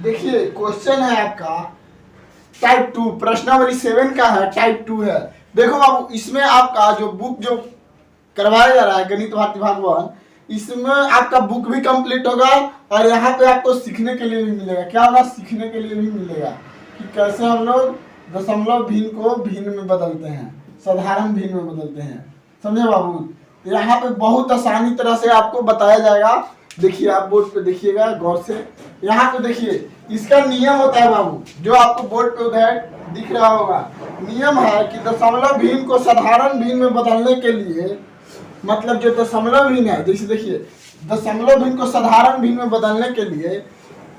देखिए क्वेश्चन है आपका टाइप 2 प्रश्नावली 7 का है, टाइप 2 है। देखो बाबू, इसमें आपका जो बुक जो करवाया जा रहा है गणित भारती भाग 1, इसमें आपका बुक भी कंप्लीट होगा और यहाँ पे आपको सीखने के लिए भी मिलेगा। क्या होगा? सीखने के लिए भी मिलेगा कि कैसे हम लोग दशमलव भिन्न को भिन्न में बदलते हैं, साधारण भिन्न में बदलते हैं। समझे बाबू? यहाँ पे बहुत आसानी तरह से आपको बताया जाएगा। देखिए, आप बोर्ड पे देखिएगा गौर से। यहाँ पे देखिए, इसका नियम होता है बाबू, जो आपको बोर्ड पे उधर दिख रहा होगा। नियम है कि दशमलव भिन्न को साधारण भिन्न में बदलने के लिए, मतलब जो दशमलव भिन्न है, जैसे देखिए दशमलव भिन्न को साधारण भिन्न में बदलने के लिए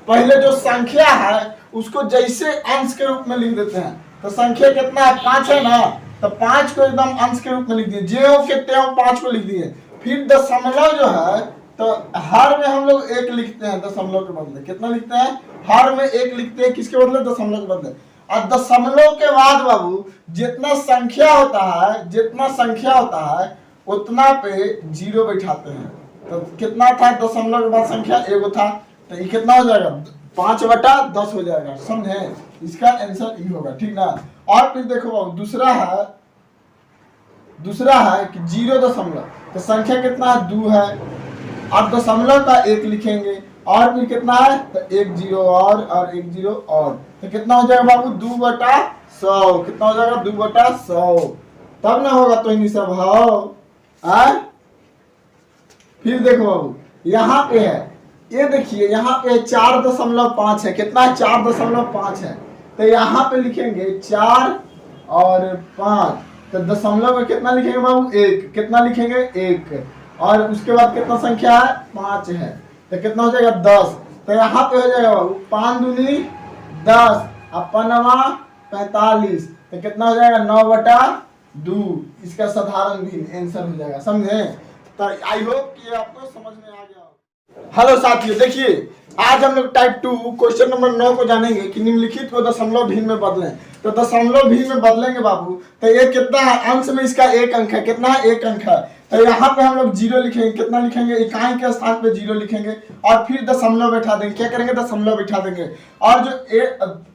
पहले जो संख्या है उसको जैसे अंश के रूप में लिख देते हैं। तो संख्या कितना है? 5 है ना, तो 5 को एकदम अंश के रूप में लिख दिए, ज्यों के त्यों 5 को लिख दिए। फिर दशमलव जो है तो हर में हम लोग 1 लिखते हैं दशमलव के बदले। कितना लिखते हैं? हर में 1 लिखते हैं, किसके बदले? दशमलव के बदले। और दशमलव के बाद बाबू जितना संख्या होता है उतना पे 0 बैठाते हैं। तो कितना था दशमलव के बाद संख्या? 1 था, तो ये कितना हो जाएगा? 5/10 हो जाएगा। समझे? इसका आंसर ये होगा, ठीक ना। और फिर देखो बाबू, दूसरा है कि 0 दशमलव, तो संख्या कितना है? 2 है, और दशमलव का 1 लिखेंगे, और फिर कितना है? तो 1 0 और 1 0 और, तो कितना हो जाएगा बाबू? 2/100। कितना हो जाएगा? 2/100। तब ना होगा तो इन सब भाव। फिर देखो बाबू, यहाँ पे है, ये देखिए यहाँ पे 4.5 है। कितना है? 4.5 है। तो यहाँ पे लिखेंगे 4 और 5, तो दशमलव में कितना लिखेंगे बाबू? 1। कितना लिखेंगे? 1। और उसके बाद कितना संख्या है? 5 है, तो कितना हो जाएगा? 10। तो यहाँ पे हो जाएगा बाबू 5 दूनी 10 और 5 45, तो कितना हो जाएगा? 9/2। इसका साधारण भिन्न आंसर हो जाएगा। समझे? तो आई होप कि आपको समझ में आ गया। हेलो साथियों, देखिए आज हम लोग टाइप 2 क्वेश्चन नंबर 9 को जानेंगे कि निम्नलिखित को दशमलव भिन्न में बदलें। तो दशमलव भिन्न में बदलेंगे बाबू, तो ये कितना है? अंश में इसका 1 अंक है। कितना है? 1 अंक है। तो यहाँ पे हम लोग 0 लिखेंगे। कितना लिखेंगे? इकाई के स्थान पे 0 लिखेंगे, और फिर दशमलव बैठा देंगे। क्या करेंगे? दशमलव बैठा देंगे। और जो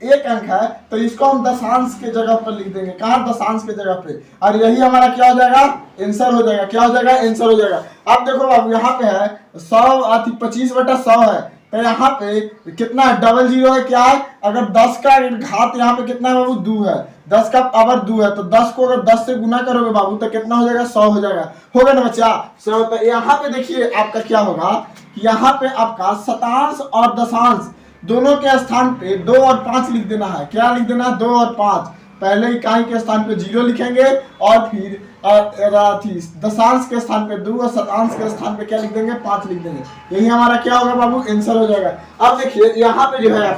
1 अंक है तो इसको हम दशांश के जगह पर लिख देंगे। कहाँ? दशांश के जगह पे। और यही हमारा क्या हो जाएगा? आंसर हो जाएगा। क्या हो जाएगा? आंसर हो जाएगा। अब देखो बाबू, यहाँ पे है 25/100 है, तो यहाँ पे कितना है? डबल 0 है। क्या है? अगर 10 का घात यहाँ पे कितना है बाबू? 2 है। 10 का पावर 2 है, तो 10 को अगर 10 से गुना करोगे बाबू तो कितना हो जाएगा? 100 हो जाएगा। होगा ना बच्चा? 100। तो यहाँ पे देखिए आपका क्या होगा कि यहाँ पे आपका शतांश और दशांश दोनों के स्थान पे 2 और 5 लिख देना है। क्या लिख देना है? 2 और 5। पहले इकाई के स्थान पे 0 लिखेंगे, और फिर दशांश के स्थान पे 2 और शतांश के स्थान पे क्या लिख देंगे? 5 लिख देंगे। यही हमारा क्या होगा बाबू? आंसर हो जाएगा। अब देखिए यहाँ पे जो है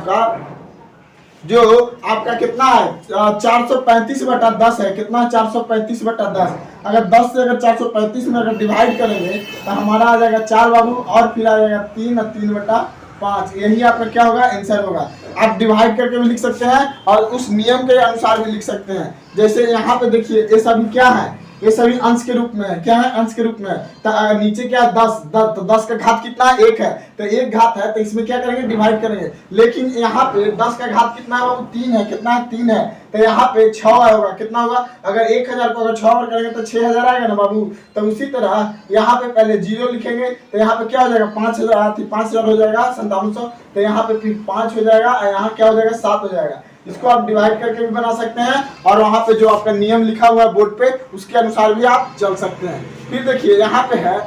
आपका कितना है? 435/10 है। कितना? 435/10। अगर 10 से अगर 435 में अगर डिवाइड करेंगे तो हमारा आ जाएगा 4 बाबू, और फिर आ जाएगा 3 और 3/5। यही आपका क्या होगा? आंसर होगा। आप डिवाइड करके भी लिख सकते हैं और उस नियम के अनुसार भी लिख सकते हैं। जैसे यहाँ पे देखिए, ये सभी क्या है? ये सभी अंश के रूप में है। क्या है? अंश के रूप में है। तो नीचे क्या? 10। तो 10 का घात कितना है? 1 है। तो 1 घात है, तो इसमें क्या करेंगे? डिवाइड करेंगे। लेकिन यहाँ पे 10 का घात कितना है बाबू? 3 है। कितना है? 3 है। तो यहाँ पे 6 होगा। कितना होगा? अगर 1000 को अगर 6 बार करेंगे तो 6000 आएगा ना बाबू। तो उसी तरह यहाँ पे पहले 0 लिखेंगे, तो यहाँ पे क्या हो जाएगा? 5000 हो जाएगा 5700। तो यहाँ पे फिर 5 हो जाएगा, और यहाँ क्या हो जाएगा? 7 हो जाएगा। इसको आप डिवाइड करके भी बना सकते हैं, और वहां पे जो आपका नियम लिखा हुआ है बोर्ड पे उसके अनुसार भी आप चल सकते हैं। फिर देखिए यहाँ पे है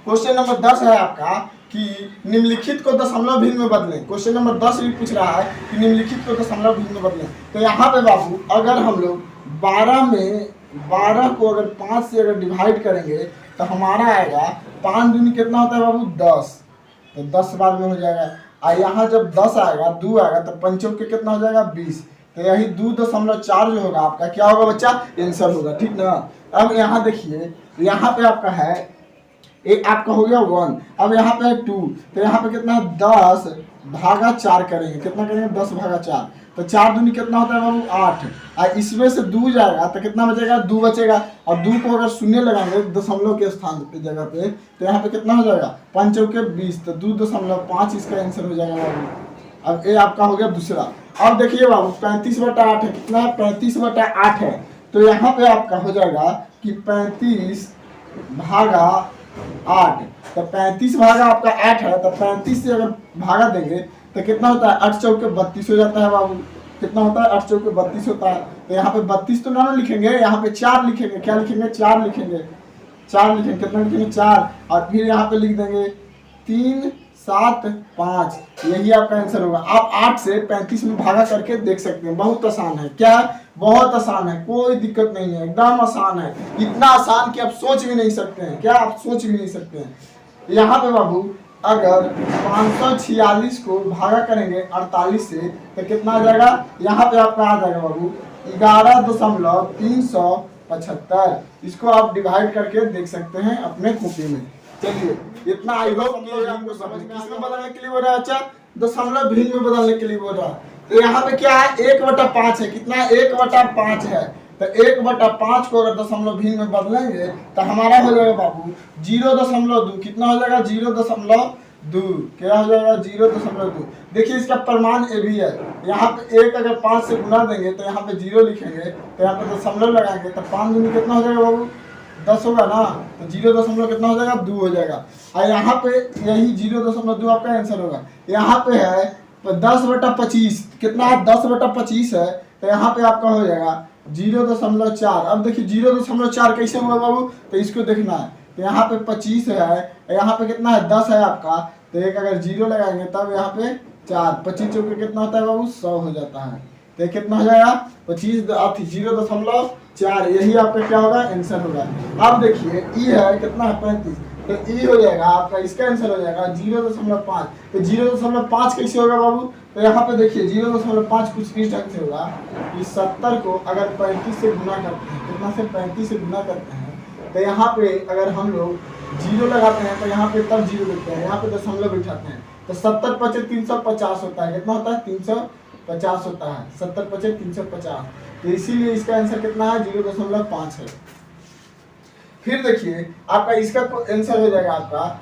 क्वेश्चन नंबर 10 है आपका कि निम्नलिखित को दशमलव भिन्न में बदलें। क्वेश्चन नंबर 10 भी पूछ रहा है कि निम्नलिखित को दशमलव भिन्न में बदलें। तो यहाँ पे बाबू अगर हम लोग 12 को अगर 5 से अगर डिवाइड करेंगे तो हमारा आएगा 5 दूनी कितना होता है बाबू? 10। तो 10 बार में हो जाएगा। और यहाँ जब 10 आएगा, 2 आएगा, तो 5 के कितना हो जाएगा? 20। तो यही 2.4 जो होगा आपका क्या होगा बच्चा? आंसर होगा। ठीक ना। अब यहाँ देखिए, यहाँ पे आपका है एक, आपका हो गया 1। अब यहाँ पे है 2, तो यहाँ पे कितना है? 10/4 करेंगे। कितना करेंगे? 10/4। तो 4 दूनी कितना होता है बाबू? 8। और इसमें से 2 जाएगा तो कितना बचेगा? 2 बचेगा। और 2 को अगर शून्य लगाएंगे दशमलव के स्थान पे जगह पे, तो यहाँ पे कितना हो जाएगा? 5 चौके 20, तो 2.5 इसका आंसर हो जाएगा बाबू। अब ये आपका हो गया दूसरा। अब देखिए बाबू 35/8 है, कितना है 35/8 है। तो यहाँ पे आपका हो जाएगा कि 35/8। तो 35 भागा आपका 8 है, तो 35 से अगर भागा देंगे तो कितना होता है 8 चौके 32 हो जाता है बाबू। कितना होता है 8 चौके 32 होता है। तो यहाँ पे 32 तो ना लिखेंगे, यहाँ पे 4 लिखेंगे। क्या लिखेंगे 4 लिखेंगे, 4 लिखेंगे। कितना लिखेंगे 4, और फिर यहाँ पे लिख देंगे 3 7 5। यही आपका आंसर होगा। आप 8 से 35 में भागा करके देख सकते हैं, बहुत आसान है। क्या है, बहुत आसान है, कोई दिक्कत नहीं है, एकदम आसान है। इतना आसान कि आप सोच भी नहीं सकते हैं। क्या आप सोच भी नहीं सकते हैं। यहाँ पे बाबू अगर 546 को भागा करेंगे 48 से तो कितना आ जाएगा, यहाँ पे आपका आ जाएगा बाबू 11.375। इसको आप डिवाइड करके देख सकते हैं अपने कॉपी में। चलिए इतना आई होप कि आपको समझ में किसमें बदलने के लिए हो रहा है, अच्छा दशमलव भिन्न में बदलने के लिए हो रहा है। तो यहाँ पे क्या है 1/5 है, कितना 1/5 है। तो 1/5 को अगर दशमलव भिन्न में बदलेंगे तो हमारा हो जाएगा बाबू 0.2। कितना हो जाएगा 0.2। क्या हो जाएगा 0.2। देखिए इसका प्रमाण ए भी है। यहाँ पे 1 अगर 5 से गुना देंगे तो यहाँ पे 0 लिखेंगे, तो यहाँ पे दशमलव लगाएंगे तो 5 दूनी कितना हो जाएगा बाबू 10 होगा ना। तो 0. कितना हो जाएगा 2 हो जाएगा। और यहाँ पे यही 0.2 आपका आंसर होगा। यहाँ पे है 10/25, कितना है 10/25 है। तो यहाँ पे आपका हो जाएगा 0.4। अब देखिए 0.4 कैसे हुआ बाबू, तो इसको देखना है। तो यहाँ पे 25 है, यहाँ पे कितना है 10 है आपका। तो एक अगर 0 लगाएंगे तब यहाँ पे 4, 25 चौके कितना होता है बाबू 100 हो जाता है। तो कितना हो जाएगा 25 0.4। यही आपका क्या होगा आंसर होगा। अब देखिए ई है कितना है 35, तो ई हो जाएगा आपका, इसका आंसर हो जाएगा 0.5। तो 0.5 कैसे होगा बाबू, तो यहाँ पे देखिए 0.5 कुछ इस ढंग से होगा कि 70 को अगर 35 से गुना करते हैं, कितना से 35 से गुना करते हैं, तो यहाँ पे अगर हम लोग 0 लगाते हैं तो यहाँ पे तब 0 लिखते हैं, यहाँ पे दशमलव बिठाते हैं। तो 70 × 5 350 होता है। कितना होता है 350 होता है। 70 × 5 350। तो इसीलिए इसका आंसर कितना है 0.5 है। फिर देखिए आपका इसका आंसर हो जाएगा आपका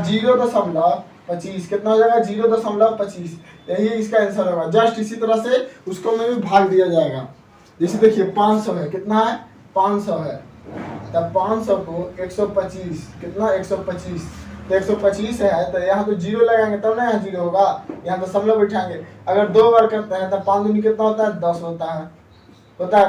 0.25। कितना हो जाएगा 0.25। यही इसका आंसर होगा। जस्ट इसी तरह से उसको में भी भाग दिया जाएगा। जैसे देखिए 500 है, कितना है 500 है। तब 500 को 125, कितना 125। तो 125 है, तो यहाँ तो 0 लगाएंगे तब ना यहाँ 0 होगा, यहाँ दशमलव बिठाएंगे। अगर 2 बार करते हैं तो 5 दूनी कितना होता है 10 होता है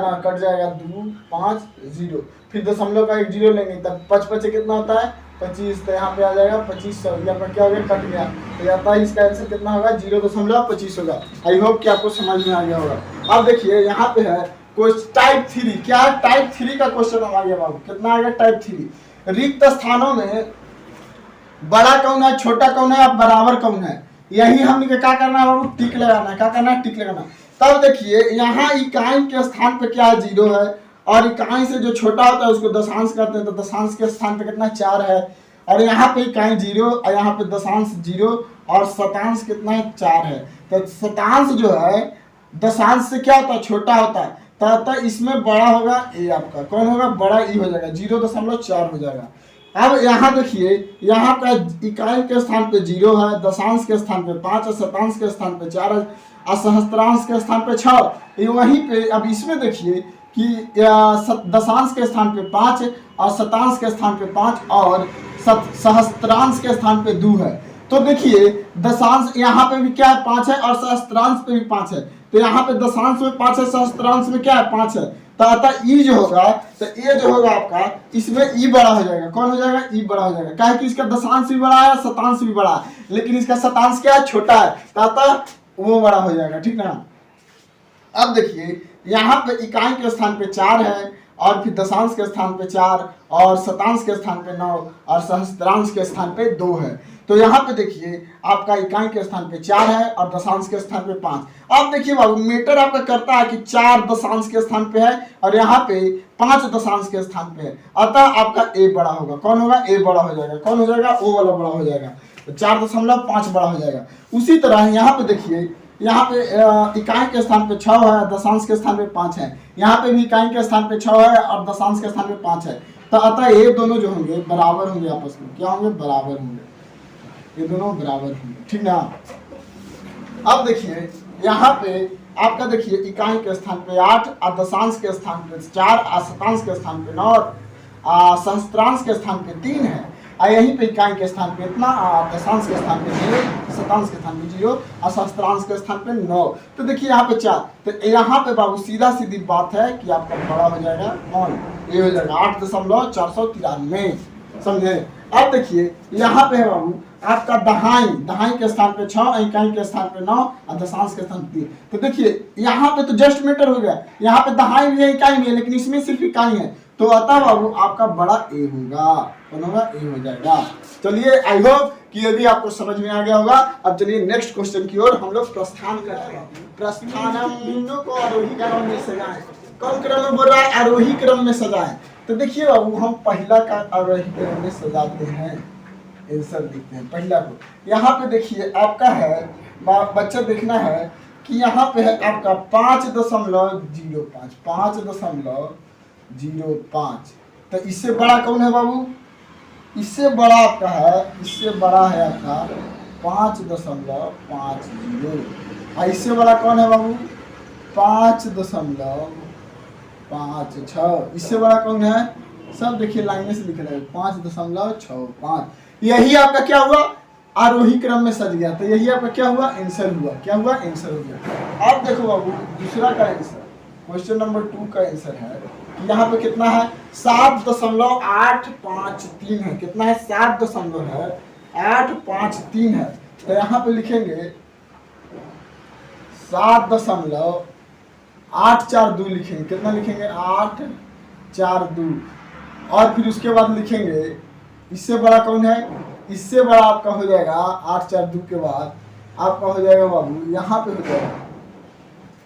ना, कट जाएगा 2 5 0। फिर दशमलव का एक 0 लेंगे तब 5 कितना होता है 25। तो यहाँ पे आ जाएगा 2500। यहाँ पर क्या हो गया कट गया। तो यहाँ इसका आंसर कितना होगा 0.25 होगा। आई होप कि आपको समझ में आ गया होगा। अब देखिए यहाँ पे है टाइप 3। क्या है टाइप 3 का क्वेश्चन आ गया बाबू। कितना आ गया टाइप 3। रिक्त स्थानों में बड़ा कौन है, छोटा कौन है, बराबर कौन है, यही हमने क्या करना है बाबू टिक लगाना है। क्या करना है टिक लगाना। तब देखिए यहाँ इकाई के स्थान पे क्या है 0 है, और इकाई से जो छोटा होता है उसको दशांश करते हैं, तो दशांश के स्थान पे कितना 4 है। और यहाँ पे इकाई 0 और यहाँ पे दशांश 0 और शतांश कितना है 4 है। तो शतांश जो है दशांश से क्या होता है छोटा होता है, तो इसमें बड़ा होगा ए आपका कौन होगा बड़ा ई हो जाएगा 0.4 हो जाएगा। अब यहाँ देखिए यहाँ पे इकाई के स्थान पे 0 है, दशांश के स्थान पे 5 है, शतांश के स्थान पे 4 है और सहस्त्रांश के स्थान पे 6। वहीं पे अब इसमें देखिए कि दशांश के स्थान पे 5 और शतांश के स्थान पे 5 और सहस्त्रांश के स्थान पे 2 है। तो देखिए दशांश यहाँ पे भी क्या है 5 है और सहस्त्रांश पे भी 5 है। तो यहाँ पे दशांश में 5 है, सहस्त्रांश में क्या है 5 है। तो अतः ई जो होगा, तो ये जो होगा आपका इसमें ई बड़ा हो जाएगा। कौन हो जाएगा ई बड़ा हो जाएगा। क्या है कि इसका दशांश भी बड़ा है शतांश भी बड़ा है, लेकिन इसका शतांश क्या है छोटा है, तो अतः वो बड़ा हो जाएगा। ठीक ना। अब देखिए यहाँ पे इकाई के स्थान पे 4 है और फिर दशांश के स्थान पे 4 और शतांश के स्थान पे 9 और सहस्त्रांश के स्थान पे 2 है। तो यहाँ पे देखिए आपका इकाई के स्थान पे 4 है और दशांश के स्थान पे 5। अब देखिए बाबू मीटर आपका करता है कि 4 दशांश के स्थान पे है और यहाँ पे 5 दशांश के स्थान पे है, अतः आपका ए बड़ा होगा। कौन होगा ए बड़ा हो जाएगा। कौन हो जाएगा ओ वाला बड़ा हो जाएगा। तो 4.5 बड़ा हो जाएगा। उसी तरह यहाँ पे देखिए यहाँ पे इकाई के स्थान पे 6 है, दशांश के स्थान पे 5 है। यहाँ पे भी इकाई के स्थान पे 6 है और दशांश के स्थान पे 5 है। तो अतः ये दोनों जो होंगे बराबर होंगे आपस में। क्या होंगे बराबर होंगे, ये दोनों बराबर होंगे। ठीक ना। अब देखिए यहाँ पे आपका देखिए इकाई के स्थान पे 8 और दशांश के स्थान पे 4 और शतांश के स्थान पे 9 और सहस्त्रांश के स्थान पे 3 है। और यहीं पे इकाई के स्थान पे इतना, दशांश के स्थान पे 0, शतांश के स्थान पे 0 और सहस्त्रांश के स्थान पे 9। तो देखिए यहाँ पे 4, तो यहाँ पे बाबू सीधा सीधी बात है कि आपका बड़ा हो जाएगा कौन, ये हो जाएगा 8.493, समझे। अब देखिए यहाँ पे है बाबू आपका दहाई के स्थान पे 6, इकाई के स्थान पे 9 और दशांश के स्थान पे 3। तो देखिए यहाँ पे तो जस्ट मीटर हो गया, यहाँ पे दहाई भी है इकाई भी है, लेकिन इसमें सिर्फ इकाई है, तो अतः बाबू आपका बड़ा ए होगा, कौन होगा, ए हो जाएगा। चलिए आई होप कि ये भी आपको समझ में आ गया होगा। अब चलिए नेक्स्ट क्वेश्चन की ओर हम लोग प्रस्थान करते हैं। प्रस्थानम बिंदु को आरोही क्रम में सजाएं। कौन क्रम में बोल रहा है, आरोही क्रम में सजाएं। तो देखिए बाबू हम पहला का आरोही क्रम में सजाते हैं, आंसर देखते हैं पहला को। यहाँ पे देखिए आपका है, बच्चा देखना है कि यहाँ पे है आपका 5.05, 5.05। तो इससे बड़ा कौन है बाबू, इससे बड़ा आपका है, इससे बड़ा है आपका 5.50 और इससे बड़ा कौन है बाबू 5.56। इससे बड़ा कौन है, सब देखिए लाइन से लिख रहे हैं 5.65। यही आपका क्या हुआ, आरोही क्रम में सज गया। तो यही आपका क्या हुआ, आंसर हुआ। क्या हुआ, आंसर हो गया। अब देखो बाबू दूसरा का आंसर, क्वेश्चन नंबर 2 का आंसर है कि यहाँ पे कितना है 7.853 है। कितना है 7.853 है। तो यहाँ पे लिखेंगे 7.842 लिखेंगे। कितना लिखेंगे 842 और फिर उसके बाद लिखेंगे इससे बड़ा कौन है, इससे बड़ा आपका हो जाएगा 842 के बाद आपका हो जाएगा बाबू यहाँ पे हो जाएगा,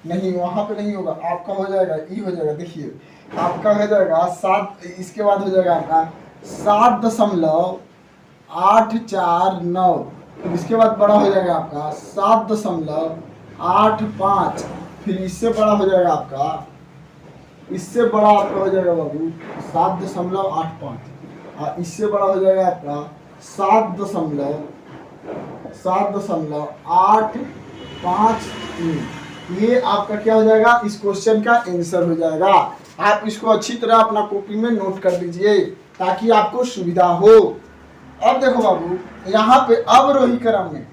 नहीं वहां पे नहीं होगा, आपका हो जाएगा ई हो जाएगा। देखिए आपका हो जाएगा 7, इसके बाद हो जाएगा आपका 7.849। इसके बाद बड़ा हो जाएगा आपका 7.85। फिर इससे बड़ा हो जाएगा आपका, इससे बड़ा आपका हो जाएगा बाबू 7.85 और इससे बड़ा हो जाएगा आपका 7.853। ये आपका क्या हो जाएगा, इस क्वेश्चन का आंसर हो जाएगा। आप इसको अच्छी तरह अपना कॉपी में नोट कर लीजिए ताकि आपको सुविधा हो। अब देखो बाबू यहाँ पे अवरोही क्रम में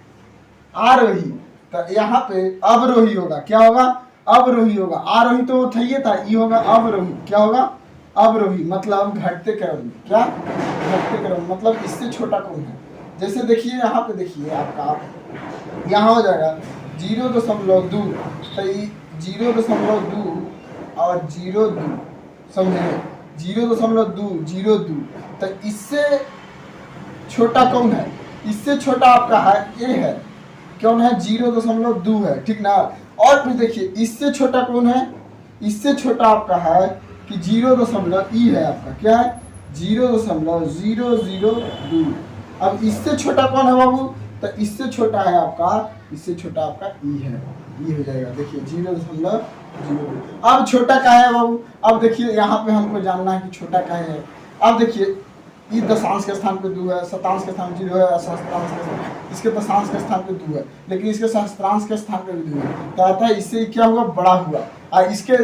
आरोही, तो यहाँ पे अवरोही होगा। क्या होगा, अवरोही होगा। आरोही तो था, ये था, ये होगा अवरोही। क्या होगा, अवरोही मतलब घटते क्रम में। क्या, घटते क्रम मतलब इससे छोटा कौन है। जैसे देखिए यहाँ पे देखिए आपका यहाँ हो जाएगा 0.2, तो 0.2 और 0.2, समझे 0.202। तो इससे छोटा कौन है, इससे छोटा आपका है ए है, कौन है 0.2 है, ठीक ना। और फिर देखिए इससे छोटा कौन है, इससे छोटा आपका है कि 0.ई है आपका। क्या है 0.002। अब इससे छोटा कौन है बाबू, तो इससे छोटा है आपका, इससे छोटा आपका ई है, ई हो जाएगा। देखिए 0.02। अब छोटा का है बाबू, अब देखिए यहाँ पे हमको जानना है कि छोटा का है। अब देखिए ये दशांश के स्थान पे 2 है, शतांश के स्थान पे 0 है, सहस्त्रांश के स्थान, इसके दशांश के स्थान पे 2 है, लेकिन इसके सहस्त्रांश के स्थान पे भी 2 है। तो आता है इससे क्या हुआ, बड़ा हुआ। और इसके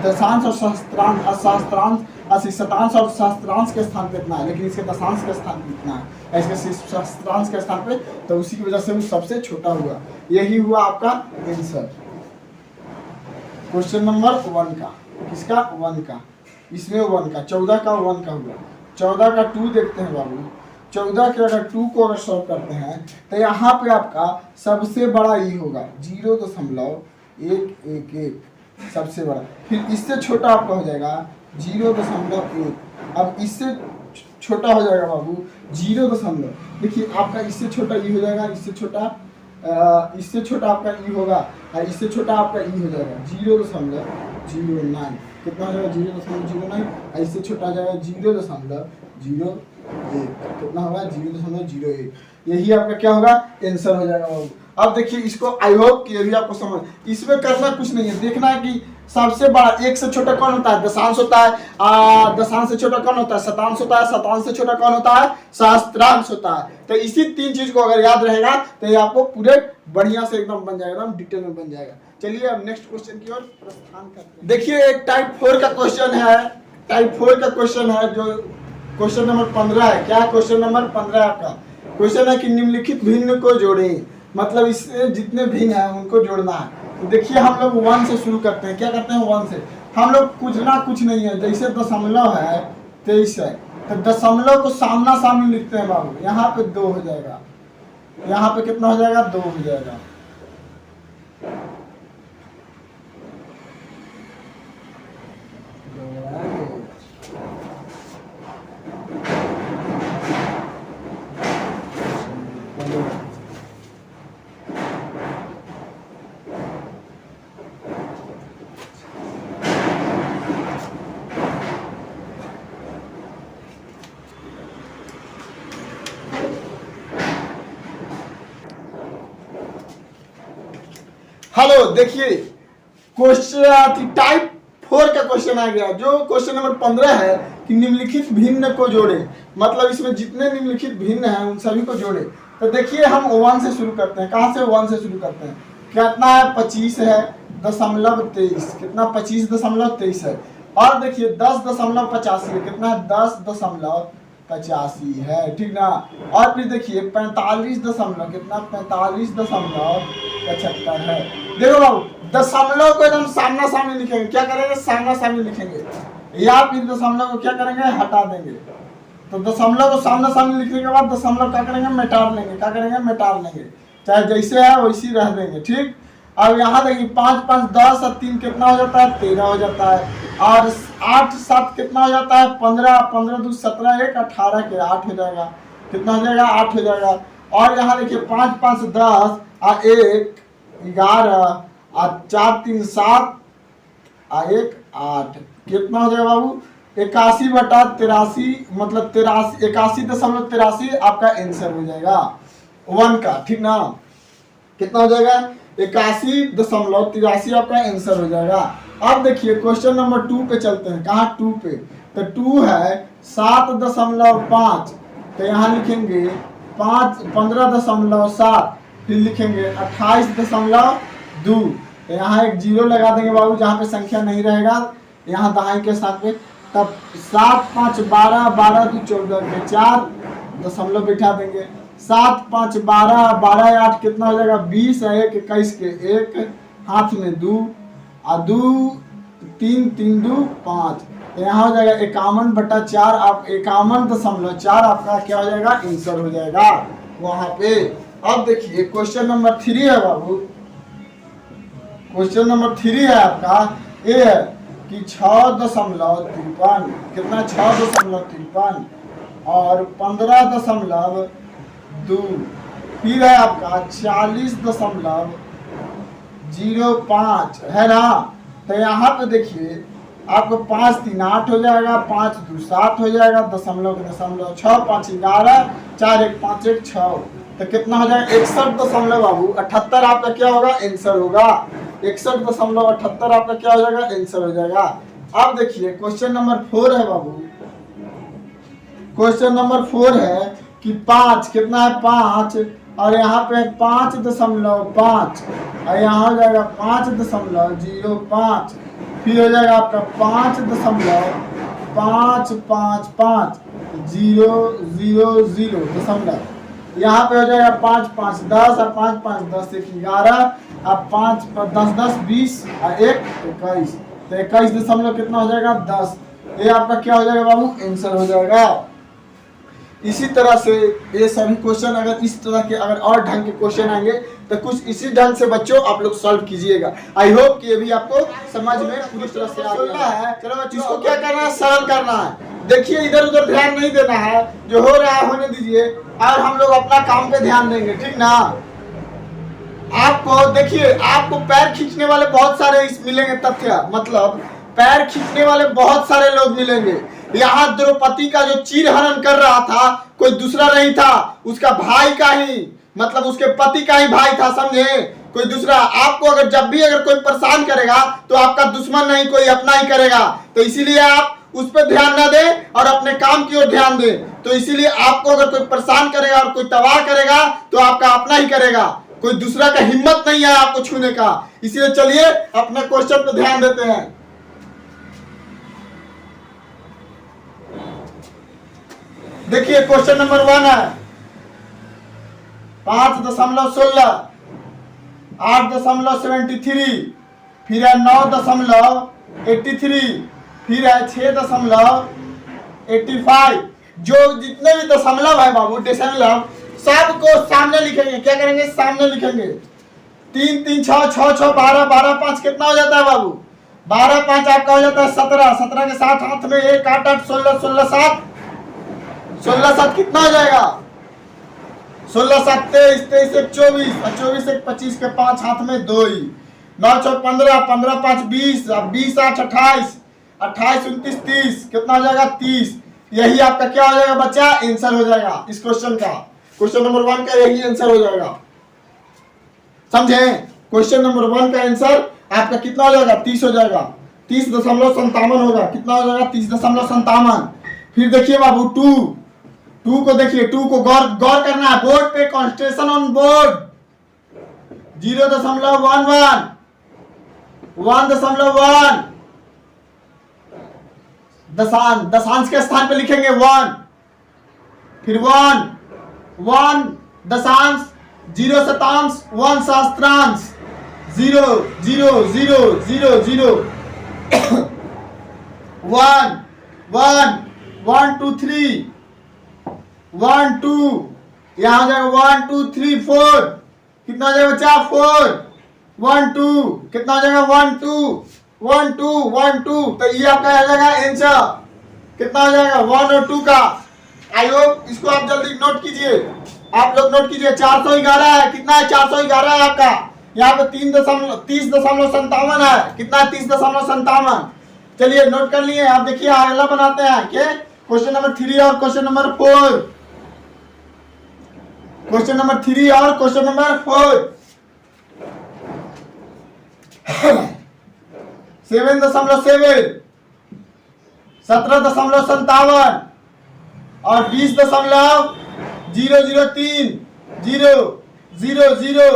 दशांश और सहस्त्रांश और सहस्त्रांश और शतांश और सहस्त्रांश के स्थान पे इतना है, लेकिन इसके दशांश के स्थान पे इतना है, इसके सहस्त्रांश के स्थान पे, तो उसी की वजह से वो सबसे छोटा हुआ। यही हुआ आपका आंसर क्वेश्चन नंबर 1 का। किसका, 1 का। इसमें 1 का 14 का 1 का हुआ। 14 का 2 देखते हैं बाबू। 14 के अगर 2 को अगर सॉल्व करते हैं तो यहाँ पे आपका सबसे बड़ा ई होगा 0.111 सबसे बड़ा। फिर इससे छोटा आपका हो जाएगा 0.1। अब इससे छोटा हो जाएगा बाबू 0. देखिए आपका इससे छोटा ई हो जाएगा, इससे छोटा आपका ई होगा और इससे छोटा आपका ई हो जाएगा 0.09। कितना हो जाएगा 0.09 और इससे छोटा हो जाएगा 0.01। कितना होगा 0.01। यही आपका क्या होगा, आंसर हो जाएगा बाबू। अब देखिए इसको आई होप कि ये भी आपको समझ, इसमें करना कुछ नहीं है, देखना है कि सबसे बड़ा, एक से छोटा कौन होता है? दशांश होता है। दशांश से छोटा कौन होता है? शतांश होता है। शतांश से छोटा कौन होता है? सहस्त्रांश होता है। तो इसी 3 चीज को अगर याद रहेगा तो ये आपको पूरे बढ़िया से एकदम बन जाएगा, एकदम डिटेल में बन जाएगा। चलिए अब नेक्स्ट क्वेश्चन की ओर प्रस्थान करते हैं। देखिए एक टाइप 4 का क्वेश्चन है, टाइप 4 का क्वेश्चन है जो क्वेश्चन नंबर 15 है। क्या क्वेश्चन नंबर 15 आपका क्वेश्चन है कि निम्नलिखित भिन्न को जोड़ें, मतलब इससे जितने भिन्न है उनको जोड़ना है। तो देखिए हम लोग 1 से शुरू करते हैं। क्या करते हैं? 1 से। हम लोग कुछ ना कुछ नहीं है, जैसे दशमलव है 23 है तो दशमलव को सामना सामने लिखते हैं बाबू। यहाँ पे 2 हो जाएगा, यहाँ पे कितना हो जाएगा? 2 हो जाएगा। हेलो देखिए क्वेश्चन टाइप 4 का क्वेश्चन आ गया जो क्वेश्चन नंबर 15 है कि निम्नलिखित भिन्न को जोड़े, मतलब इसमें जितने निम्नलिखित भिन्न हैं उन सभी को जोड़े। तो देखिए हम 1 से शुरू करते हैं। कहाँ से? 1 से शुरू करते हैं। कितना है? 25 है दशमलव 23। कितना? 25.23 है। और देखिए 10.85 है। कितना है? 10.85 है, ठीक ना। और फिर देखिए 45 दशमलव कितना? 45.75 है। देखो बाबू दशमलव को एकदम सामना सामने लिखेंगे। क्या करेंगे? सामना सामने लिखेंगे, या फिर दशमलव को क्या करेंगे? हटा देंगे। तो दशमलव को सामना सामने लिखने के बाद दशमलव क्या करेंगे? मिटार लेंगे। क्या करेंगे? मिटार लेंगे। चाहे जैसे है वैसी रह देंगे, ठीक। अब यहाँ देखिए 5 5 10 और 3 कितना हो जाता है? 13 हो जाता है। और 8 7 कितना हो जाता है? 15 15 2 17 1 18 के 8 हो जाएगा। कितना हो जाएगा? 8 हो जाएगा। और यहाँ देखिए 5 5 10 और 1 11 और 4 3 7 और 1 8 कितना हो जाएगा बाबू? 81/83, मतलब 81.83 आपका आंसर हो जाएगा 1 का, ठीक ना। कितना हो जाएगा? 81.83 आपका आंसर हो जाएगा। अब देखिए क्वेश्चन नंबर 2 पे चलते हैं। कहाँ? 2 पे। तो 2 है 7.5, तो यहाँ लिखेंगे 15.7, फिर लिखेंगे 28.2, तो यहाँ एक 0 लगा देंगे बाबू जहाँ पे संख्या नहीं रहेगा, यहाँ दाएं के साथ पे। तब 7 5 12 12 2 14 के 4 दशमलव बिठा देंगे। 7 5 12 12 8 कितना हो जाएगा? 20 है 1 21 के 1 हाथ में 2 और 2 3 3 2 5, तो यहाँ हो जाएगा 51/4। आप 51.4 आपका क्या हो जाएगा? आंसर हो जाएगा वहां पे। अब देखिए क्वेश्चन नंबर 3 है बाबू। क्वेश्चन नंबर 3 है आपका ये है कि 6.53 कितना? 6.53 और 15.2, फिर है आपका 40.05 है ना। तो यहाँ पे देखिए आपको 5 3 8 हो जाएगा, 5 2 7 हो जाएगा, दशमलव के दशमलव 6 5 11 4 1 5 1 6, तो कितना हो जाएगा? 61.78 आपका क्या होगा? आंसर होगा। 61.78 आपका क्या हो जाएगा? आंसर हो जाएगा। अब देखिए क्वेश्चन नंबर 4 है बाबू। क्वेश्चन नंबर 4 है कि 5 कितना है? 5 और यहाँ पे 5.5 और यहाँ हो जाएगा 5.05, फिर हो जाएगा आपका 5.55500 दशमलव, यहाँ पे हो जाएगा 5 5 10 और 5 5 10 1 11 और 5 10 10 20 और 1 21, तो 21 दशमलव कितना हो जाएगा? 10। ये आपका क्या हो जाएगा बाबू? आंसर हो जाएगा। इसी तरह से ये सभी क्वेश्चन अगर इस तरह के अगर और ढंग के क्वेश्चन आएंगे तो कुछ इसी ढंग से बच्चों आप लोग सॉल्व कीजिएगा। आई होप कि ये भी आपको समझ में पूरी तरह से आ गया है। चलो बच्चों इसको क्या करना है? सरल करना है। देखिए इधर उधर ध्यान नहीं देना है, जो हो रहा है होने दीजिए और हम लोग अपना काम पे ध्यान देंगे, ठीक ना। आपको देखिए आपको पैर खींचने वाले बहुत सारे मिलेंगे तथ्य, मतलब पैर खींचने वाले बहुत सारे लोग मिलेंगे। यहाँ द्रौपदी का जो चीरहरण कर रहा था कोई दूसरा नहीं था, उसका भाई का ही, मतलब उसके पति का ही भाई था, समझे। कोई दूसरा। आपको अगर जब भी अगर कोई परेशान करेगा तो आपका दुश्मन नहीं, कोई अपना ही करेगा। तो इसीलिए आप उस पर ध्यान ना दें और अपने काम की ओर ध्यान दें। तो इसीलिए आपको अगर कोई परेशान करेगा और कोई तबाह करेगा तो आपका अपना ही करेगा, कोई दूसरा का हिम्मत नहीं है आपको छूने का। इसलिए चलिए अपने क्वेश्चन पे ध्यान देते हैं। देखिए क्वेश्चन नंबर 1 है 5.16, 8.73, फिर है 9.83, फिर है 6.85। जो जितने भी दशमलव है बाबू, दशमलव सबको सामने लिखेंगे। क्या करेंगे? सामने लिखेंगे। 3 3 6 6 6 12 12 5 कितना हो जाता है बाबू? 12 5 आपका हो जाता है 17। 17 के साथ हाथ में 1 8 8 16 16 7 16 7 कितना हो जाएगा? 16 7 23 23 1 24 और 24 1 25 के 5 हाथ में 2 ही। 9 6 15 15 5 20 20 8 28 28 29 30 कितना हो जाएगा? 30। यही आपका क्या हो जाएगा बच्चा? आंसर हो जाएगा इस क्वेश्चन का। क्वेश्चन नंबर 1 का यही आंसर हो जाएगा, समझे? क्वेश्चन नंबर 1 का आंसर आपका कितना हो जाएगा? 30 हो जाएगा। 30.57 होगा। कितना हो जाएगा? 30.57। फिर देखिए बाबू 2 को देखिए, 2 को गौर करना है। बोर्ड पे कॉन्सेंट्रेशन ऑन बोर्ड। 0.11 1.1 दशांश के स्थान पे लिखेंगे 1, फिर 1 दशांश, 0 शतांश, 1 सहस्त्रांश, 0 0 0 0 0 1 1 1 2 3 1 2 यहाँ जाएगा 1 2 3 4 कितना हो जाएगा बच्चा? 4 1 2 कितना हो जाएगा? 1 2 1 2 1 2। तो ये आपका आ जाएगा आंसर। कितना हो जाएगा? 1 और 2 का। आई होप इसको आप जल्दी नोट कीजिए। आप लोग नोट कीजिए। 411 है। कितना है? 411 है आपका। यहाँ पे 30.57 है। कितना है? 30.57। चलिए नोट कर लिए। आप देखिए अगला बनाते हैं क्या? क्वेश्चन नंबर 3 और क्वेश्चन नंबर 4। क्वेश्चन नंबर 3 और क्वेश्चन नंबर 4। 7.7, 17.57 और 20.003 0 0 0।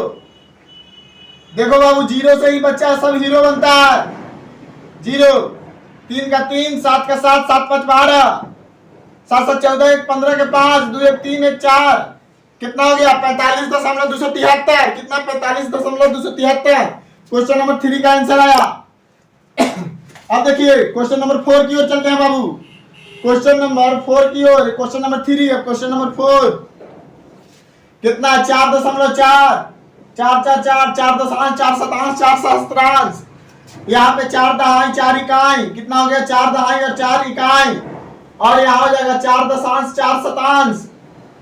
देखो बाबू 0 से ही बच्चा सब हीरो बनता है। 0 3 का 3 7 का 7 7 5 12 7 7 14 1 15 के 5 2 1 3 1 4 कितना हो गया? 45.273। कितना? 45.273। क्वेश्चन नंबर 3 का आंसर आया। अब देखिए क्वेश्चन नंबर 4 की ओर चलते हैं बाबू। क्वेश्चन नंबर 4 की ओर। क्वेश्चन नंबर 3 है। क्वेश्चन नंबर 4 कितना? 4.4 4 4 4 4 दशांश, 4 शतांश, 4 सहस्त्रांश। यहाँ पे 4 दहाई 4 इकाई। कितना हो गया? 4 दहाई और 4 इकाई। और यहाँ हो जाएगा 4 दशांश 4 शतांश।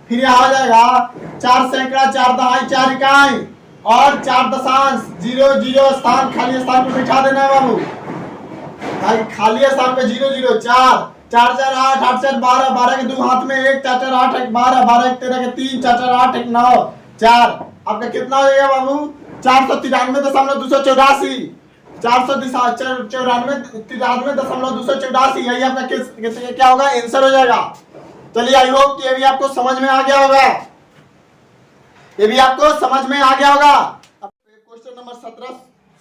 फिर यहाँ हो जाएगा 4 सैकड़ा 4 दहाई 4 इकाई और 4 दशांश। 0 0 स्थान खाली स्थान पे बिठा देना है बाबू। खाली स्थान पे 0 0 4 4 4 8 8 4 12 12 के 2 हाथ में 1 4 4 8 1 12 12 1 13 के 3 4 4 8 1 9 4। आपका कितना हो जाएगा बाबू? 493.284 494.284। यही आपका क्या होगा? आंसर हो जाएगा। चलिए आई होप कि ये भी आपको समझ में आ गया होगा। ये भी आपको समझ में आ गया होगा। अब क्वेश्चन नंबर 17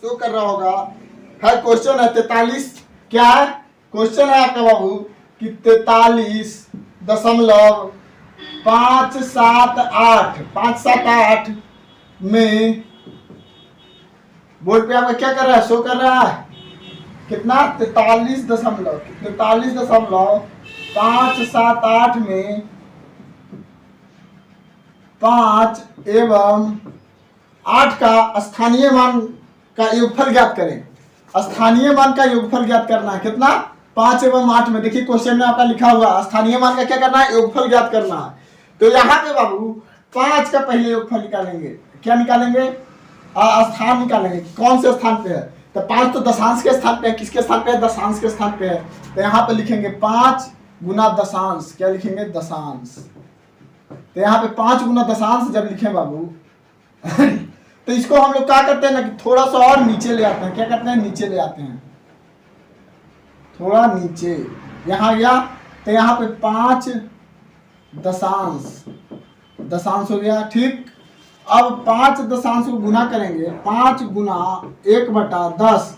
शो कर रहा होगा। है क्वेश्चन है 43। क्या है क्वेश्चन? है आपका बाबू कि 43.578 में बोर्ड पे आपका क्या कर रहा है? शो कर रहा है कितना? 43.578 में 5 एवं 8 का स्थानीय मान का योगफल ज्ञात करें। स्थानीय मान का योगफल ज्ञात करना है। कितना? 5 एवं 8 में। देखिए क्वेश्चन में आपका लिखा हुआ स्थानीय मान का क्या करना है? योगफल ज्ञात करना है। तो यहाँ पे बाबू 5 का पहले योगफल निकालेंगे। क्या निकालेंगे? स्थान निकालेंगे। कौन से स्थान पे है? तो 5 तो दशांश के स्थान पे है। किसके स्थान पे है? दशांश के स्थान पे है। तो यहाँ पे लिखेंगे 5 गुना दशांश। क्या लिखेंगे? दशांश। तो यहाँ पे 5 गुना दशांश जब लिखे बाबू तो इसको हम लोग क्या करते हैं ना कि थोड़ा सा और नीचे ले आते हैं। क्या करते हैं? नीचे ले आते हैं, थोड़ा नीचे। यहाँ गया तो यहाँ पे 5 दशांश, दशांश हो गया, ठीक। अब 5 दशांश को गुना करेंगे, 5 गुना 1/10।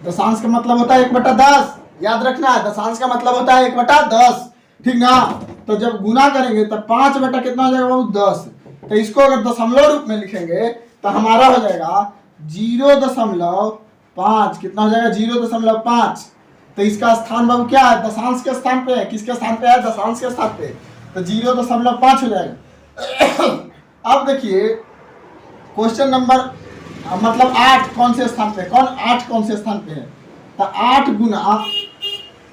दशांश का मतलब होता है 1/10, याद रखना है, दशांश का मतलब होता है 1/10, ठीक ना। तो जब गुना करेंगे तब 5 बटा कितना हो जाएगा बाबू? 10। तो इसको अगर दशमलव रूप में लिखेंगे तो हमारा हो जाएगा 0.5। कितना हो जाएगा? 0.5। तो इसका स्थान बाबू क्या है? दशांश के स्थान पे है। किसके स्थान पे है? दशांश के स्थान पे। तो 0.5 हो जाएगा। अब देखिए क्वेश्चन नंबर मतलब 8 कौन से स्थान पे? 8 कौन से स्थान पे है? तो 8 गुना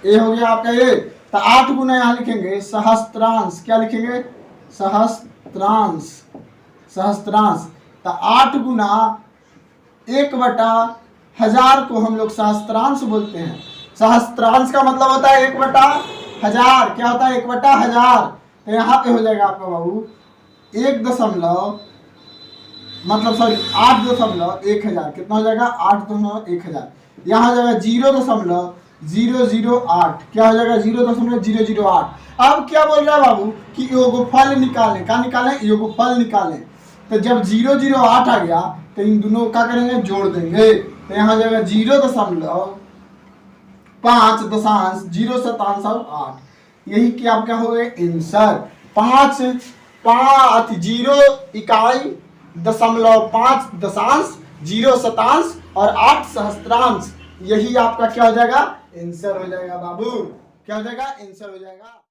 ये हो गया आपका ये। तो 8 गुना यहाँ लिखेंगे सहस्त्रांश। क्या लिखेंगे? सहस्त्रांश, सहस्त्रांश। तो 8 गुना 1/1000 को हम लोग सहस्त्रांश बोलते हैं। सहस्त्रांश का मतलब होता है 1/1000। क्या होता है? 1/1000। तो यहाँ पे हो जाएगा आपका बाबू 8.1000। कितना हो जाएगा? 8.1000। यहाँ हो जाएगा 0.008। क्या हो जाएगा? 0.008। अब क्या बोल रहा है बाबू कि योगफल निकालें। क्या निकालें? योगफल निकालें। तो जब 0.08 आ गया तो इन दोनों का करेंगे? जोड़ देंगे। तो यहाँ हो जाएगा 0.5/0.08। यही कि आपका हो गया आंसर। 0 इकाई, 0.5 दशांश, 0 शतांश और 8 सहस्त्रांश। यही आपका क्या हो जाएगा? आंसर हो जाएगा बाबू। क्या हो जाएगा? आंसर हो जाएगा।